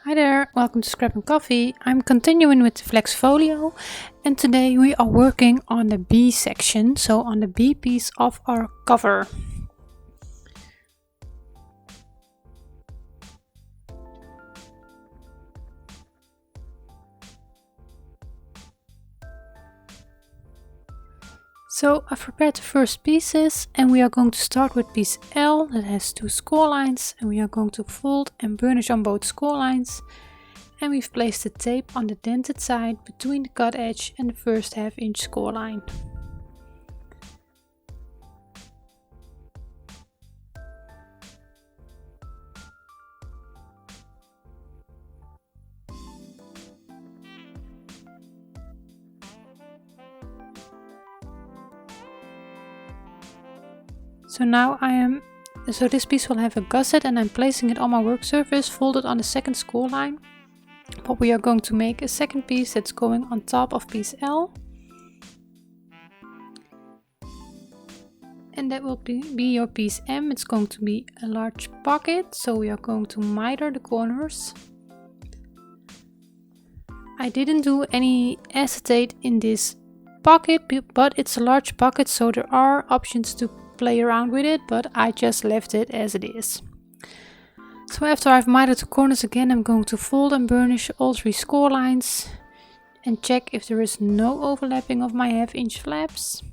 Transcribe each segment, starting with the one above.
Hi there, welcome to Scrap and Coffee. I'm continuing with the Flex Folio, and today we are working on the B section, so on the B piece of our cover. So I've prepared the first pieces, and we are going to start with piece L that has 2 score lines, and we are going to fold and burnish on both score lines. And we've placed the tape on the dented side between the cut edge and the first half-inch score line. So this piece will have a gusset, and I'm placing it on my work surface folded on the second score line. But we are going to make a second piece that's going on top of piece L. And that will be your piece M. It's going to be a large pocket, so we are going to miter the corners. I didn't do any acetate in this pocket, but it's a large pocket, so there are options to play around with it, but I just left it as it is. So after I've mitered the corners again, I'm going to fold and burnish all 3 score lines and check if there is no overlapping of my half-inch flaps.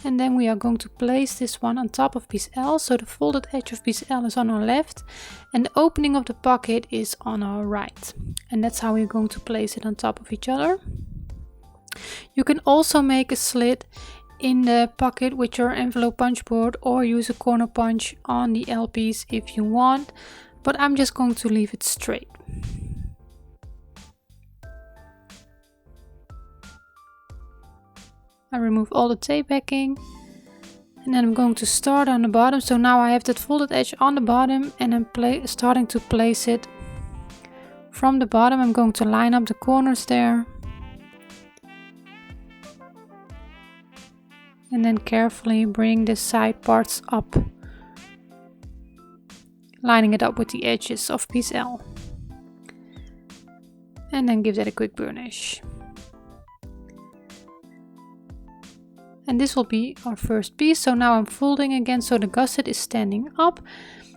And then we are going to place this one on top of piece L, so the folded edge of piece L is on our left and the opening of the pocket is on our right. And that's how we're going to place it on top of each other. You can also make a slit in the pocket with your envelope punch board or use a corner punch on the L piece if you want, but I'm just going to leave it straight. I remove all the tape backing and then I'm going to start on the bottom. So now I have that folded edge on the bottom and I'm starting to place it from the bottom. I'm going to line up the corners there and then carefully bring the side parts up, lining it up with the edges of piece L, and then give that a quick burnish. And this will be our first piece. So now I'm folding again, so the gusset is standing up,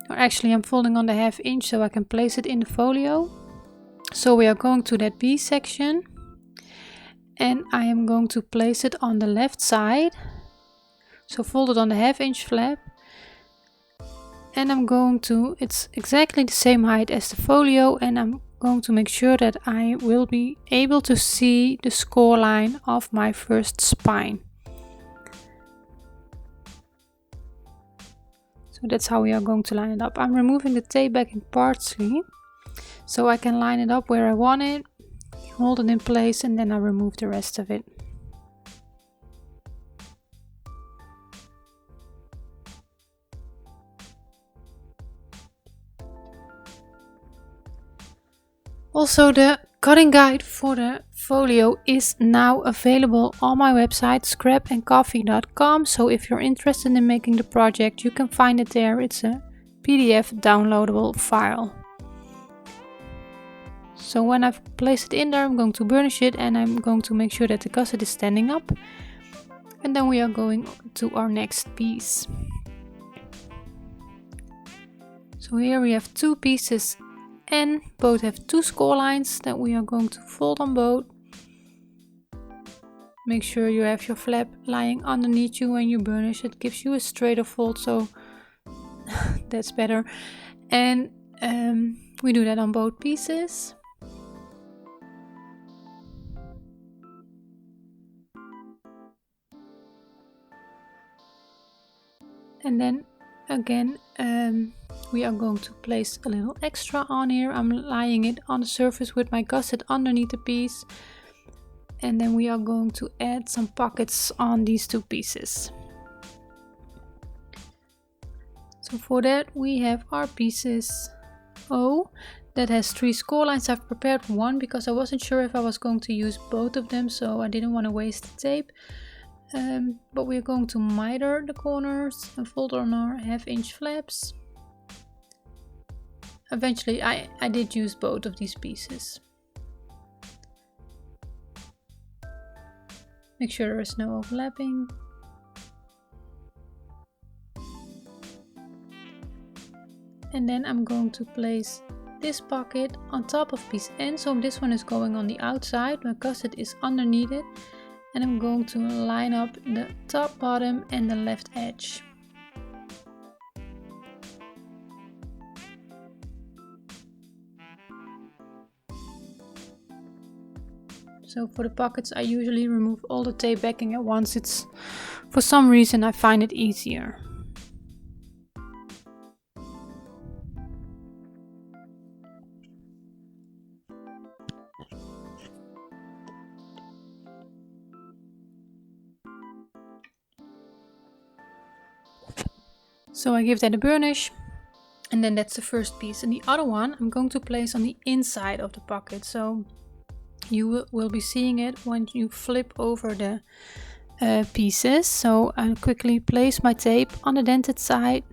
or actually I'm folding on the half-inch so I can place it in the folio. So we are going to that B section and I am going to place it on the left side, so fold it on the half-inch flap, and it's exactly the same height as the folio, and I'm going to make sure that I will be able to see the score line of my first spine. So that's how we are going to line it up. I'm removing the tape backing partially so I can line it up where I want it, hold it in place, and then I remove the rest of it. Also, the cutting guide for the folio is now available on my website scrapandcoffee.com, so if you're interested in making the project you can find it there. It's a PDF downloadable file. So when I've placed it in there, I'm going to burnish it and I'm going to make sure that the gusset is standing up, and then we are going to our next piece. So here we have 2 pieces and both have 2 score lines that we are going to fold on both. Make sure you have your flap lying underneath you when you burnish. It gives you a straighter fold, so that's better. And we do that on both pieces. And then again we are going to place a little extra on here. I'm laying it on the surface with my gusset underneath the piece, and then we are going to add some pockets on these 2 pieces. So for that we have our pieces O that has 3 score lines. I've prepared one because I wasn't sure if I was going to use both of them, so I didn't want to waste the tape. But we're going to miter the corners and fold on our 1/2 inch flaps. Eventually I did use both of these pieces. Make sure there is no overlapping. And then I'm going to place this pocket on top of piece N. So this one is going on the outside, my gusset is underneath it. And I'm going to line up the top, bottom and the left edge. So for the pockets I usually remove all the tape backing at once. It's for some reason I find it easier. So I give that a burnish, and then that's the first piece. And the other one I'm going to place on the inside of the pocket. So you will be seeing it when you flip over the pieces. So I quickly place my tape on the dented side.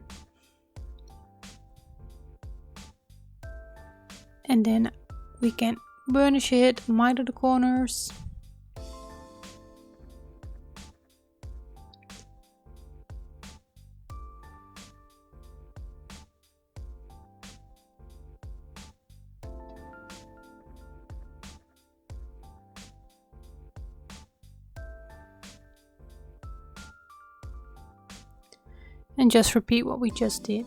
And then we can burnish it, miter the corners. And just repeat what we just did.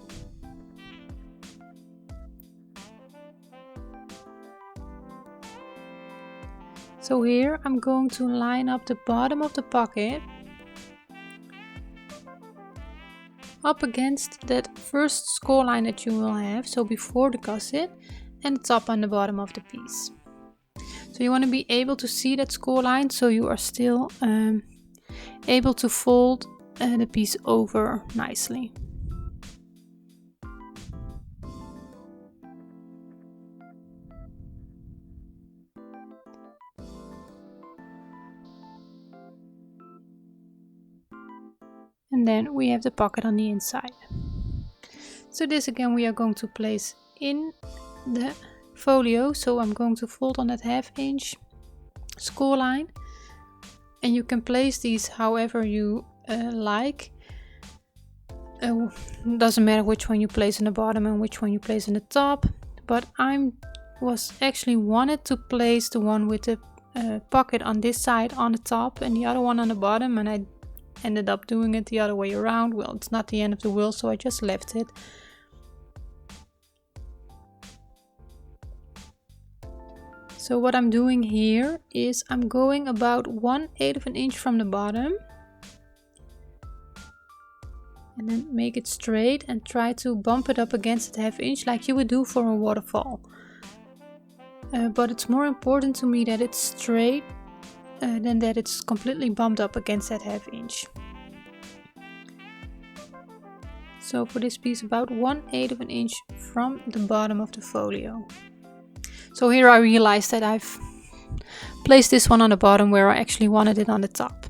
So here I'm going to line up the bottom of the pocket up against that first score line that you will have, so before the gusset, and the top and the bottom of the piece. So you want to be able to see that score line, so you are still able to fold the piece over nicely. And then we have the pocket on the inside. So this again we are going to place in the folio. So I'm going to fold on that 1/2 inch score line, and you can place these however you like. Doesn't matter which one you place in the bottom and which one you place in the top, but I was actually wanted to place the one with the pocket on this side on the top and the other one on the bottom, and I ended up doing it the other way around. Well, it's not the end of the world, so I just left it. So what I'm doing here is I'm going about 1/8 of an inch from the bottom, and then make it straight and try to bump it up against the 1/2 inch like you would do for a waterfall. But it's more important to me that it's straight than that it's completely bumped up against that 1/2 inch. So for this piece about 1/8 of an inch from the bottom of the folio. So here I realized that I've placed this one on the bottom where I actually wanted it on the top.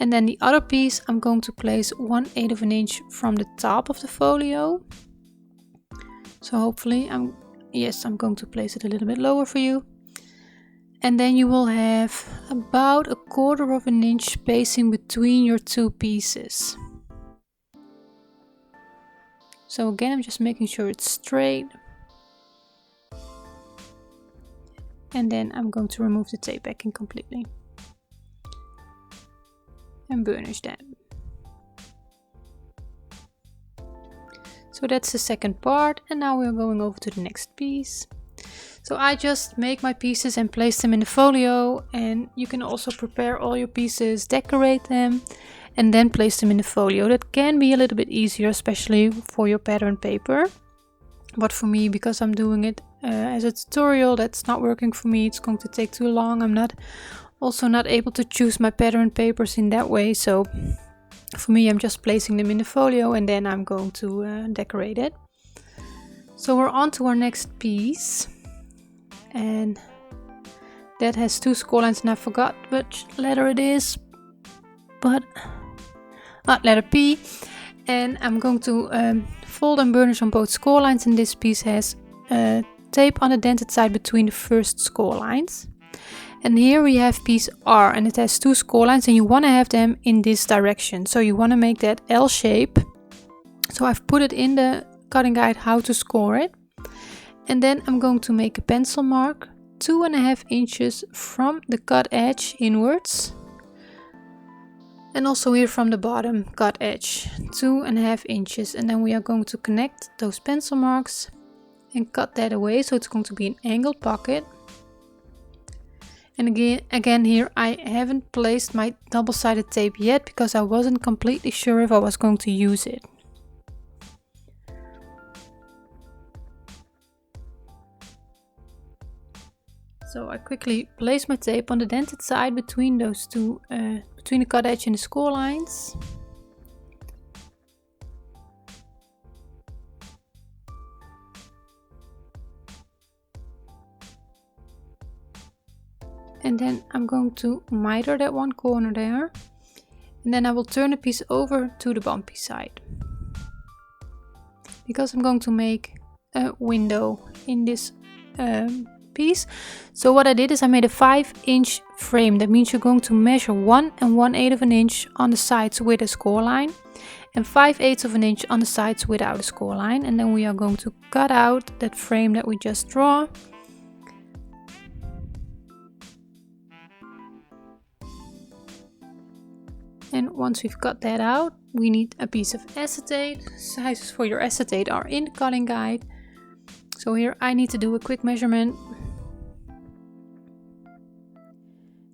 And then the other piece I'm going to place 1/8 of an inch from the top of the folio. So hopefully I'm going to place it a little bit lower for you. And then you will have about 1/4 of an inch spacing between your two pieces. So again, I'm just making sure it's straight. And then I'm going to remove the tape backing completely. And burnish that. So that's the second part, and now we're going over to the next piece. So I just make my pieces and place them in the folio, and you can also prepare all your pieces, decorate them, and then place them in the folio. That can be a little bit easier, especially for your pattern paper. But for me, because I'm doing it as a tutorial, that's not working for me. It's going to take too long. I'm also not able to choose my pattern papers in that way. So for me, I'm just placing them in the folio and then I'm going to decorate it. So we're on to our next piece, and that has 2 score lines, and I forgot which letter it is, but letter P. And I'm going to fold and burnish on both score lines, and this piece has tape on the dented side between the first score lines. And here we have piece R, and it has 2 score lines, and you want to have them in this direction. So you want to make that L shape. So I've put it in the cutting guide how to score it. And then I'm going to make a pencil mark 2.5 inches from the cut edge inwards. And also here from the bottom cut edge, 2.5 inches. And then we are going to connect those pencil marks and cut that away. So it's going to be an angled pocket. And again here I haven't placed my double-sided tape yet because I wasn't completely sure if I was going to use it. So I quickly place my tape on the dented side between those two, between the cut edge and the score lines. And then I'm going to miter that one corner there. And then I will turn the piece over to the bumpy side. Because I'm going to make a window in this piece. So what I did is I made a 5-inch frame. That means you're going to measure 1 1/8 of an inch on the sides with a score line. And 5/8 of an inch on the sides without a score line. And then we are going to cut out that frame that we just draw. And once we've cut that out, we need a piece of acetate. Sizes for your acetate are in the cutting guide. So here I need to do a quick measurement.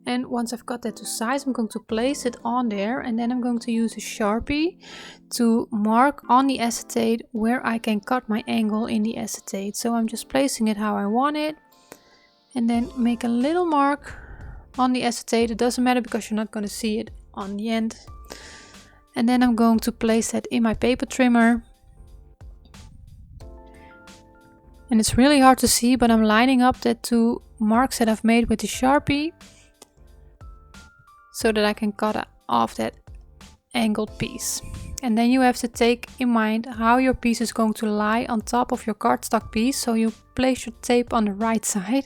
And once I've cut that to size, I'm going to place it on there. And then I'm going to use a Sharpie to mark on the acetate where I can cut my angle in the acetate. So I'm just placing it how I want it. And then make a little mark on the acetate. It doesn't matter because you're not going to see it on the end. And then I'm going to place that in my paper trimmer. And it's really hard to see, but I'm lining up that 2 marks that I've made with the Sharpie so that I can cut off that angled piece. And then you have to take in mind how your piece is going to lie on top of your cardstock piece. So you place your tape on the right side.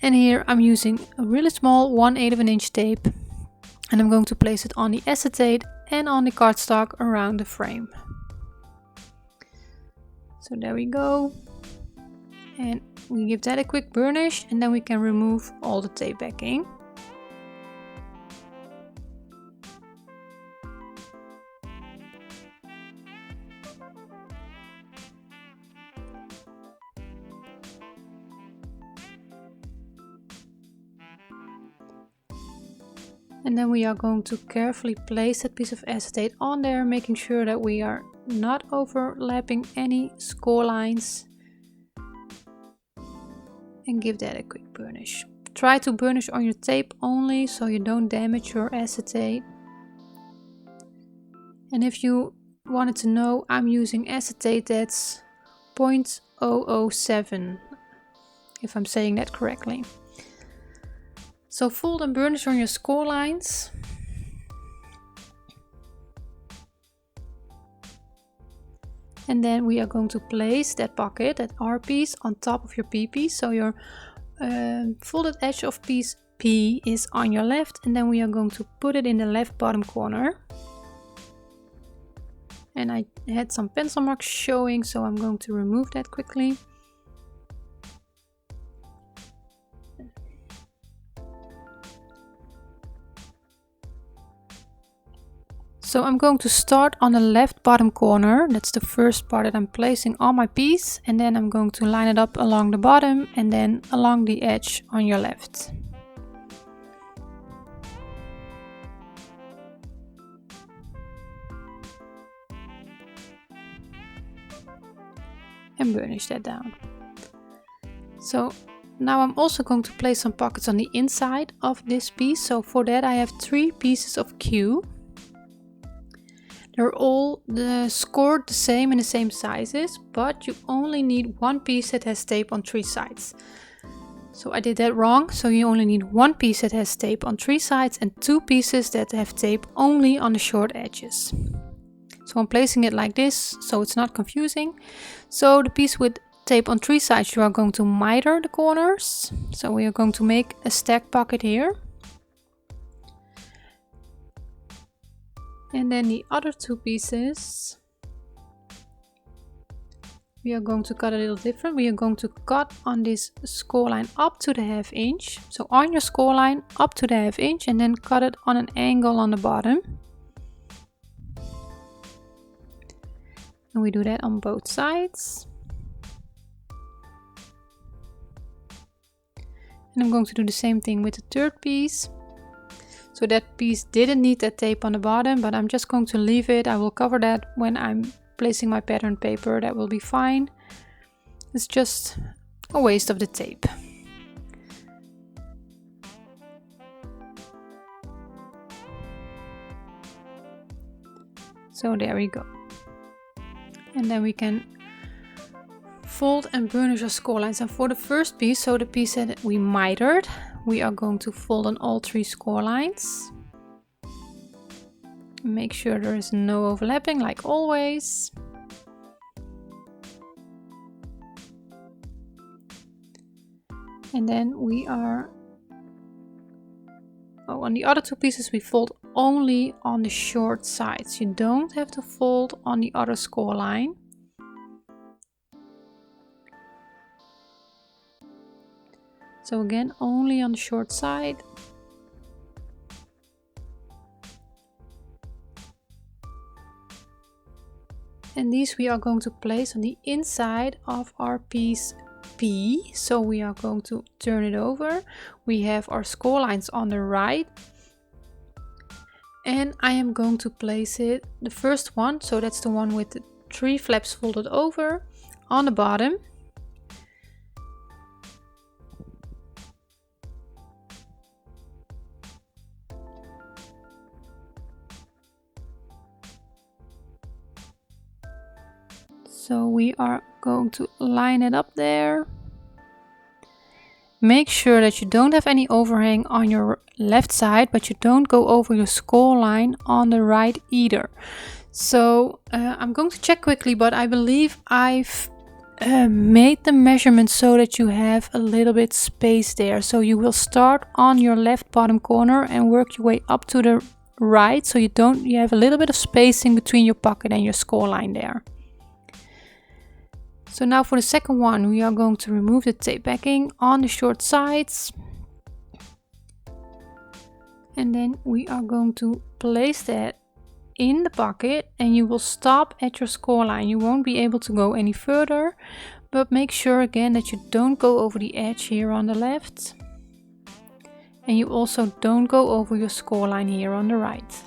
And here I'm using a really small 1/8 of an inch tape. And I'm going to place it on the acetate and on the cardstock around the frame. So there we go. And we give that a quick burnish, and then we can remove all the tape backing. And then we are going to carefully place that piece of acetate on there, making sure that we are not overlapping any score lines. And give that a quick burnish. Try to burnish on your tape only so you don't damage your acetate. And if you wanted to know, I'm using acetate that's 0.007, if I'm saying that correctly. So fold and burnish on your score lines. And then we are going to place that pocket, that R piece, on top of your P piece. So your folded edge of piece P is on your left, and then we are going to put it in the left bottom corner. And I had some pencil marks showing, so I'm going to remove that quickly. So I'm going to start on the left bottom corner. That's the first part that I'm placing on my piece. And then I'm going to line it up along the bottom and then along the edge on your left. And burnish that down. So now I'm also going to place some pockets on the inside of this piece. So for that I have 3 pieces of Q. They're all scored the same in the same sizes, but you only need one piece that has tape on 3 sides. So I did that wrong, so you only need one piece that has tape on 3 sides and 2 pieces that have tape only on the short edges. So I'm placing it like this, so it's not confusing. So the piece with tape on 3 sides, you are going to miter the corners. So we are going to make a stack pocket here. And then the other 2 pieces, we are going to cut a little different. We are going to cut on this score line up to the 1/2 inch. So on your score line up to the 1/2 inch and then cut it on an angle on the bottom. And we do that on both sides. And I'm going to do the same thing with the 3rd piece. So that piece didn't need that tape on the bottom, but I'm just going to leave it. I will cover that when I'm placing my pattern paper. That will be fine. It's just a waste of the tape. So there we go. And then we can fold and burnish our score lines. And for the first piece, so the piece that we mitered, we are going to fold on all 3 score lines. Make sure there is no overlapping, like always. And then we are... Oh, on the other 2 pieces we fold only on the short sides. You don't have to fold on the other score line. So again, only on the short side. And these we are going to place on the inside of our piece P. So we are going to turn it over. We have our score lines on the right. And I am going to place it, the first one, so that's the one with the 3 flaps folded over, on the bottom. So we are going to line it up there. Make sure that you don't have any overhang on your left side, but you don't go over your score line on the right either. So I'm going to check quickly, but I believe I've made the measurement so that you have a little bit space there. So you will start on your left bottom corner and work your way up to the right, so you have a little bit of spacing between your pocket and your score line there. So now for the second one, we are going to remove the tape backing on the short sides. And then we are going to place that in the pocket and you will stop at your score line. You won't be able to go any further, but make sure again that you don't go over the edge here on the left. And you also don't go over your score line here on the right.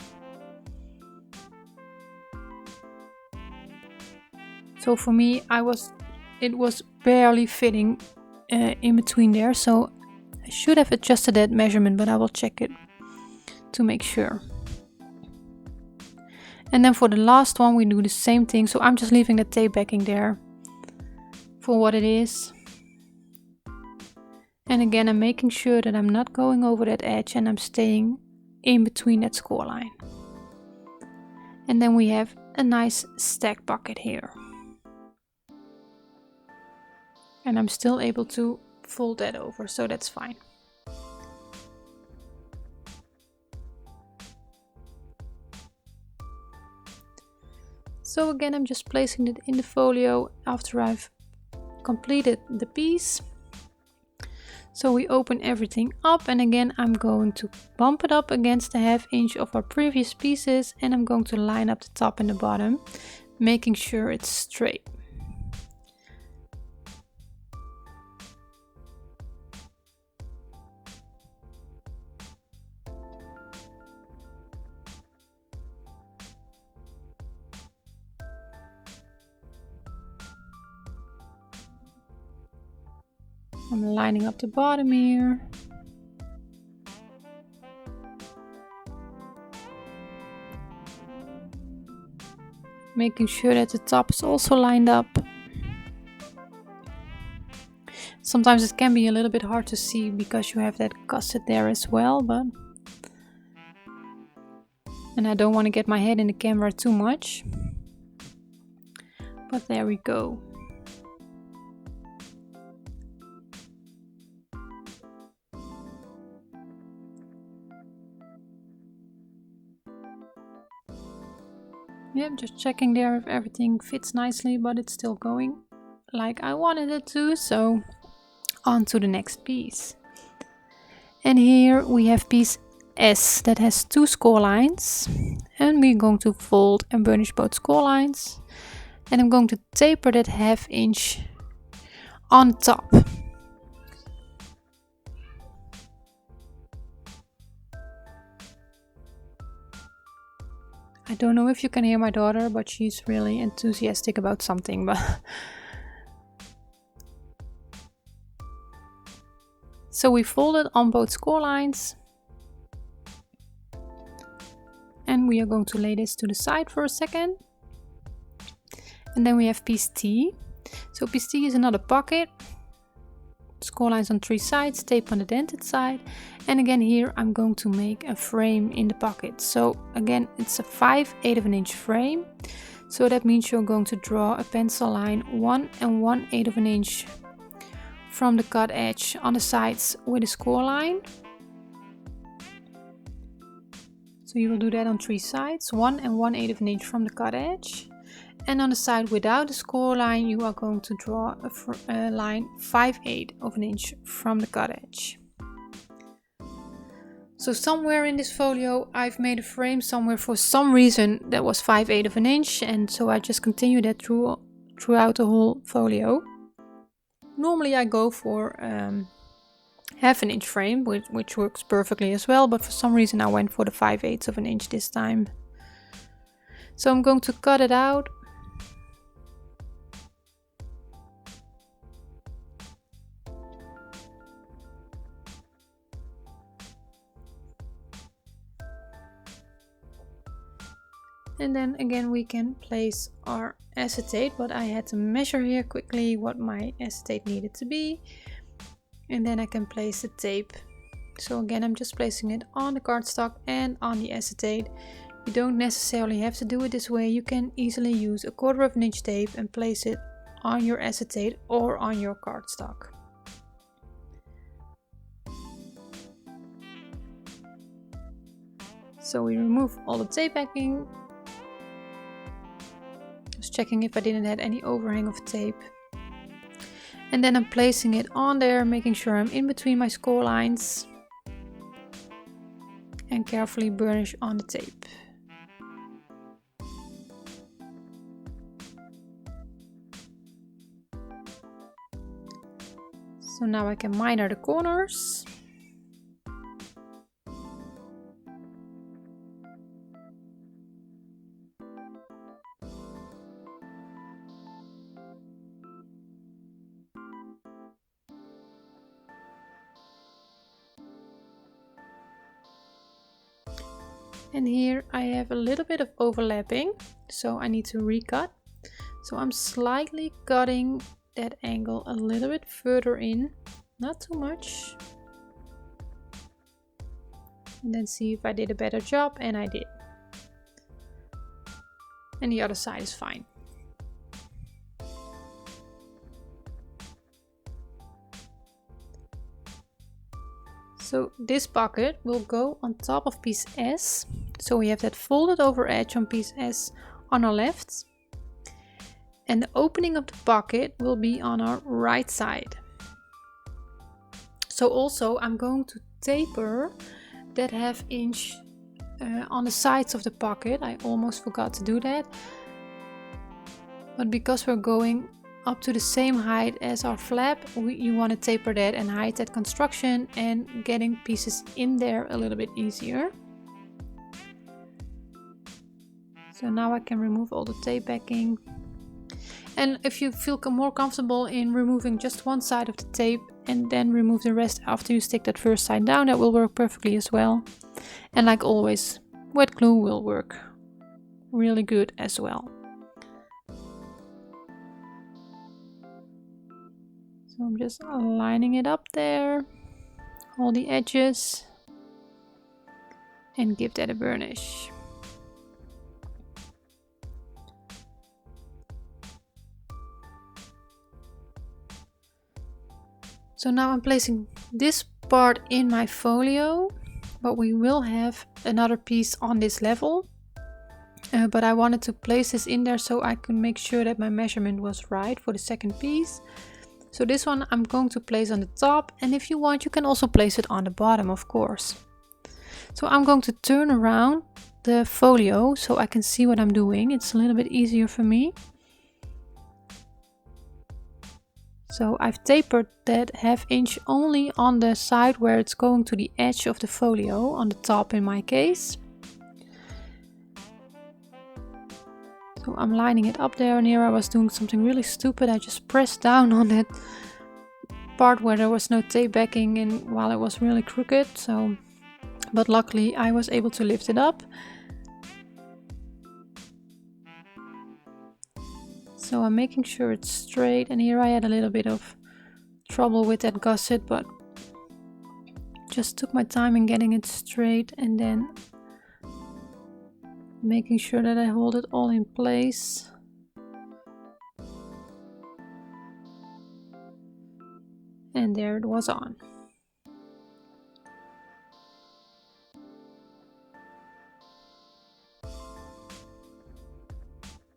So for me, it was barely fitting in between there. So I should have adjusted that measurement, but I will check it to make sure. And then for the last one, we do the same thing. So I'm just leaving the tape backing there for what it is. And again, I'm making sure that I'm not going over that edge and I'm staying in between that score line. And then we have a nice stack pocket here. And I'm still able to fold that over, so that's fine. So again, I'm just placing it in the folio after I've completed the piece. So we open everything up, and again I'm going to bump it up against the 1/2 inch of our previous pieces, and I'm going to line up the top and the bottom, making sure it's straight. I'm lining up the bottom here. making sure that the top is also lined up. Sometimes it can be a little bit hard to see because you have that gusset there as well, and I don't want to get my head in the camera too much. But there we go. Yep, just checking there if everything fits nicely, but it's still going like I wanted it to, so on to the next piece. And here we have piece S that has 2 score lines, and we're going to fold and burnish both score lines, and I'm going to taper that 1/2 inch on top. I don't know if you can hear my daughter, but she's really enthusiastic about something. But so we folded on both score lines, and we are going to lay this to the side for a second. And then we have piece T. So piece T is another pocket. Score lines on 3 sides, tape on the dented side. And again here I'm going to make a frame in the pocket. So again it's a 5/8 of an inch frame. So that means you're going to draw a pencil line 1 1/8 of an inch from the cut edge on the sides with a score line. So you will do that on 3 sides, 1 1/8 of an inch from the cut edge. And on the side without the score line, you are going to draw a line 5/8 of an inch from the cut edge. So somewhere in this folio, I've made a frame somewhere for some reason that was 5/8 of an inch, and so I just continue that throughout the whole folio. Normally I go for 1/2 inch frame, which works perfectly as well, but for some reason I went for the 5/8 of an inch this time. So I'm going to cut it out. And then again we can place our acetate, but I had to measure here quickly what my acetate needed to be. And then I can place the tape. So again I'm just placing it on the cardstock and on the acetate. You don't necessarily have to do it this way. You can easily use a 1/4 of an inch tape and place it on your acetate or on your cardstock. So we remove all the tape backing. Just checking if I didn't have any overhang of tape. And then I'm placing it on there, making sure I'm in between my score lines. And carefully burnish on the tape. So now I can miter the corners. And here I have a little bit of overlapping, so I need to recut. So I'm slightly cutting that angle a little bit further in, not too much. And then see if I did a better job, and I did. And the other side is fine. So this pocket will go on top of piece S. So we have that folded over edge on piece S on our left. And the opening of the pocket will be on our right side. So also I'm going to taper that 1/2 inch on the sides of the pocket. I almost forgot to do that. But because we're going up to the same height as our flap, you want to taper that and hide that construction and getting pieces in there a little bit easier. So now I can remove all the tape backing. And if you feel more comfortable in removing just one side of the tape and then remove the rest after you stick that first side down, that will work perfectly as well. And like always, wet glue will work really good as well. So I'm just lining it up there, all the edges, and give that a burnish. So now I'm placing this part in my folio, but we will have another piece on this level. But I wanted to place this in there so I could make sure that my measurement was right for the second piece. So this one I'm going to place on the top, and if you want you can also place it on the bottom, of course. So I'm going to turn around the folio so I can see what I'm doing. It's a little bit easier for me. So I've tapered that 1/2 inch only on the side where it's going to the edge of the folio, on the top in my case. So I'm lining it up there, and here I was doing something really stupid. I just pressed down on that part where there was no tape backing and while it was really crooked. But luckily I was able to lift it up. So I'm making sure it's straight, and here I had a little bit of trouble with that gusset, but just took my time in getting it straight and then making sure that I hold it all in place. And there it was on.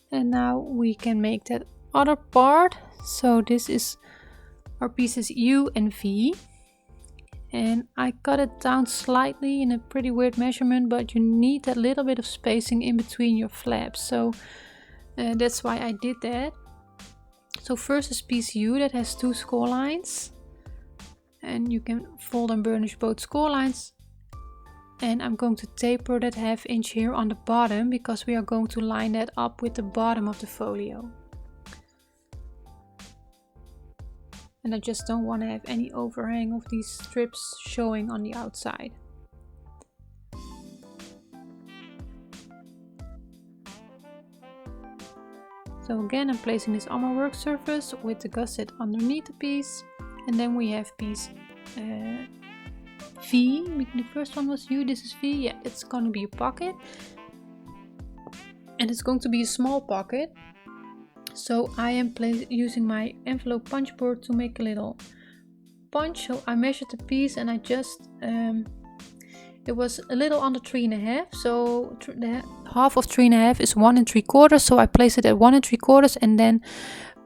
And now we can make that other part. So this is our pieces U and V. And I cut it down slightly in a pretty weird measurement, but you need that little bit of spacing in between your flaps. So that's why I did that. So first is piece U that has 2 score lines. And you can fold and burnish both score lines. And I'm going to taper that 1/2 inch here on the bottom because we are going to line that up with the bottom of the folio. And I just don't want to have any overhang of these strips showing on the outside. So again, I'm placing this on my work surface with the gusset underneath the piece. And then we have piece V. The first one was U, this is V. Yeah, it's going to be a pocket. And it's going to be a small pocket. So I am using my envelope punch board to make a little punch. So I measured the piece and I just, it was a little under 3.5. So the half of 3.5 is 1 3/4. So I placed it at 1 3/4 and then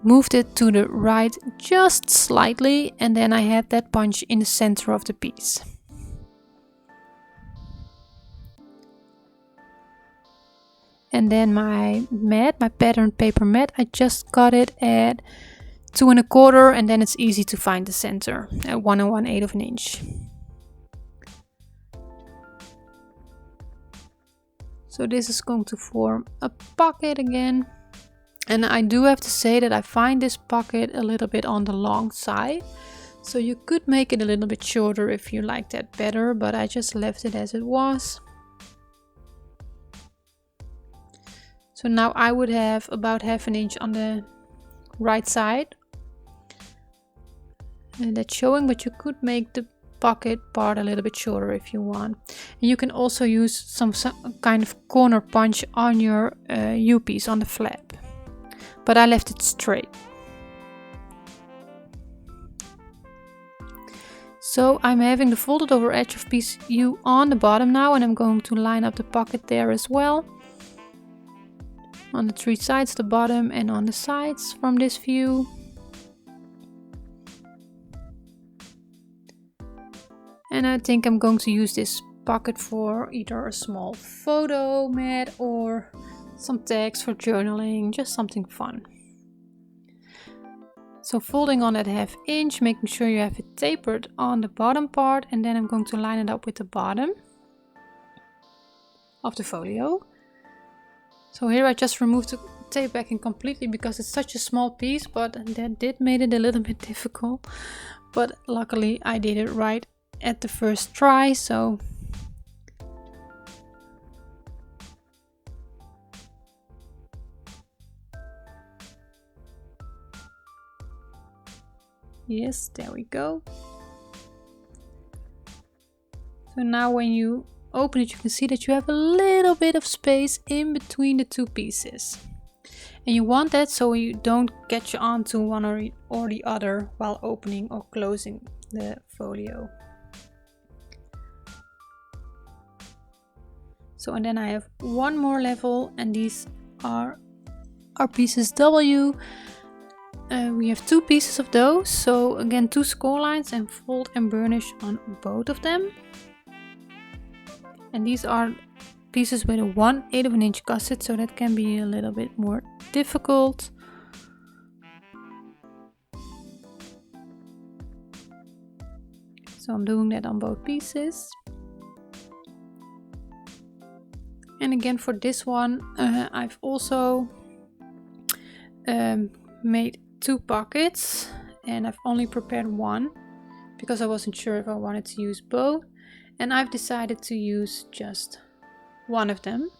moved it to the right just slightly. And then I had that punch in the center of the piece. And then my mat, my pattern paper mat, I just cut it at 2 1/4, and then it's easy to find the center at 1 1/8 of an inch. So this is going to form a pocket again. And I do have to say that I find this pocket a little bit on the long side. So you could make it a little bit shorter if you like that better, but I just left it as it was. So now I would have about 1/2 an inch on the right side. And that's showing, but you could make the pocket part a little bit shorter if you want. And you can also use some kind of corner punch on your U-piece, on the flap. But I left it straight. So I'm having the folded over edge of piece U on the bottom now, and I'm going to line up the pocket there as well. On the 3 sides, the bottom and on the sides from this view. And I think I'm going to use this pocket for either a small photo mat or some tags for journaling, just something fun. So folding on that 1/2 inch, making sure you have it tapered on the bottom part, and then I'm going to line it up with the bottom of the folio. So here I just removed the tape backing completely because it's such a small piece, but that did made it a little bit difficult. But luckily I did it right at the first try, so Yes, there we go. So now when you open it, you can see that you have a little bit of space in between the two pieces. And you want that so you don't catch onto one or the other while opening or closing the folio. So, and then I have one more level, and these are our pieces W. We have 2 pieces of those, so again 2 score lines, and fold and burnish on both of them. And these are pieces with a 1/8 of an inch gusset, so that can be a little bit more difficult. So I'm doing that on both pieces. And again for this one, I've also made 2 pockets, and I've only prepared one because I wasn't sure if I wanted to use both. And I've decided to use just one of them,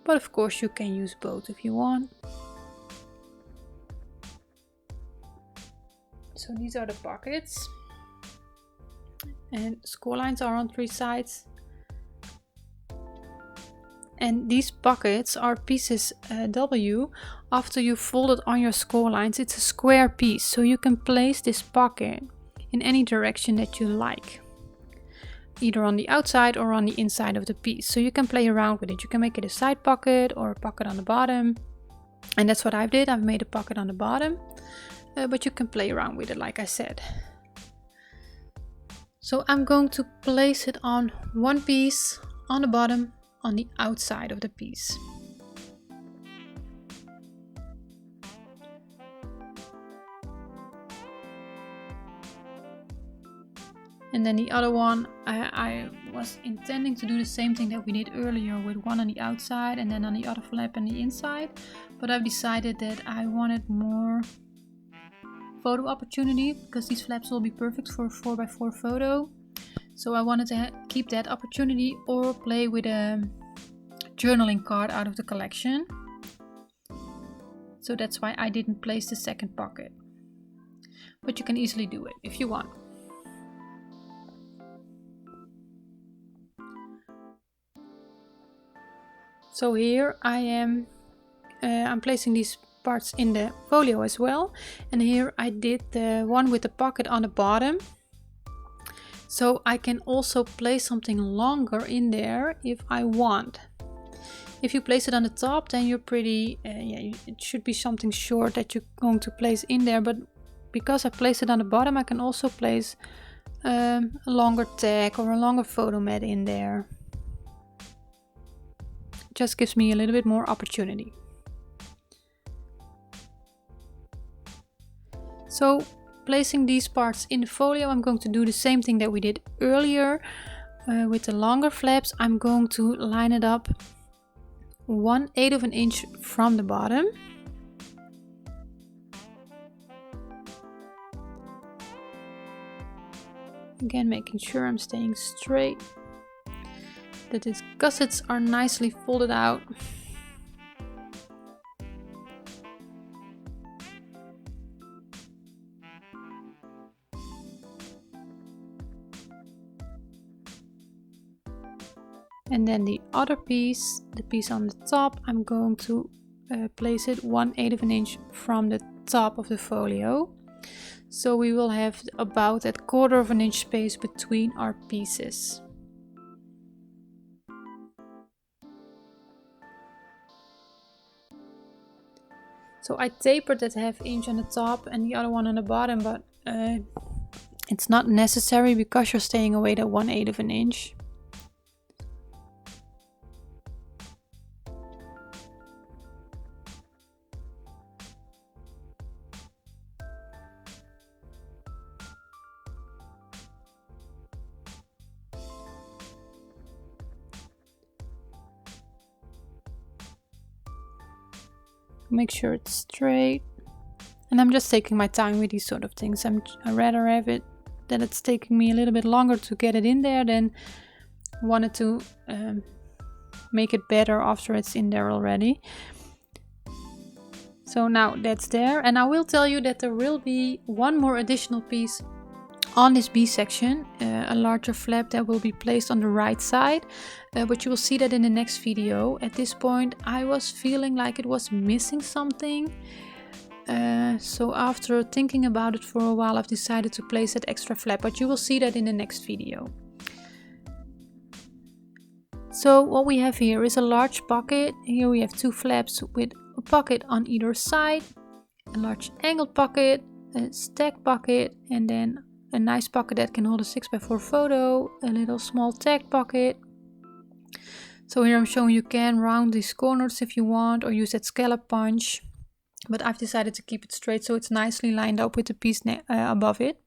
but of course you can use both if you want. So these are the pockets, and score lines are on 3 sides. And these pockets are pieces W. After you fold it on your score lines, it's a square piece, so you can place this pocket in any direction that you like, either on the outside or on the inside of the piece. So you can play around with it. You can make it a side pocket or a pocket on the bottom, and that's what I did. I've made a pocket on the bottom, but you can play around with it like I said. So I'm going to place it on one piece on the bottom on the outside of the piece. And then the other one, I was intending to do the same thing that we did earlier, with one on the outside and then on the other flap on the inside. But I've decided that I wanted more photo opportunity, because these flaps will be perfect for a 4x4 photo. So I wanted to keep that opportunity, or play with a journaling card out of the collection. So that's why I didn't place the second pocket. But you can easily do it if you want. So here I'm placing these parts in the folio as well. And here I did the one with the pocket on the bottom. So I can also place something longer in there if I want. If you place it on the top, then you're pretty, it should be something short that you're going to place in there. But because I placed it on the bottom, I can also place a longer tag or a longer photo mat in there. Just gives me a little bit more opportunity. So placing these parts in the folio, I'm going to do the same thing that we did earlier with the longer flaps. I'm going to line it up 1/8 of an inch from the bottom. Again, making sure I'm staying straight, that these gussets are nicely folded out. And then the other piece, the piece on the top, I'm going to place it 1/8 of an inch from the top of the folio. So we will have about that 1/4 of an inch space between our pieces. So I tapered that 1/2 inch on the top and the other one on the bottom, but it's not necessary because you're staying away that 1/8 of an inch. Make sure it's straight, and I'm just taking my time with these sort of things. I rather have it that it's taking me a little bit longer to get it in there than wanted to make it better after it's in there already. So now that's there, and I will tell you that there will be one more additional piece on this B section, a larger flap that will be placed on the right side, but you will see that in the next video. At this point I was feeling like it was missing something, so after thinking about it for a while I've decided to place that extra flap, but you will see that in the next video. So what we have here is a large pocket. Here we have two flaps with a pocket on either side, a large angled pocket, a stack pocket, and then a nice pocket that can hold a 6x4 photo, a little small tag pocket. So here I'm showing you can round these corners if you want, or use that scallop punch, but I've decided to keep it straight so it's nicely lined up with the piece above it.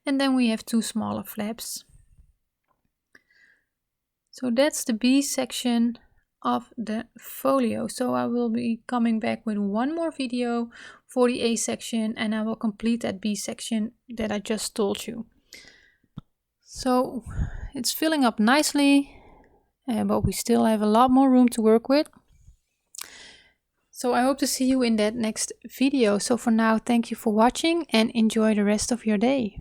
And then we have two smaller flaps. So that's the B section of the folio. So I will be coming back with one more video for the A section, and I will complete that B section that I just told you. So it's filling up nicely, but we still have a lot more room to work with. So I hope to see you in that next video. So for now, thank you for watching and enjoy the rest of your day.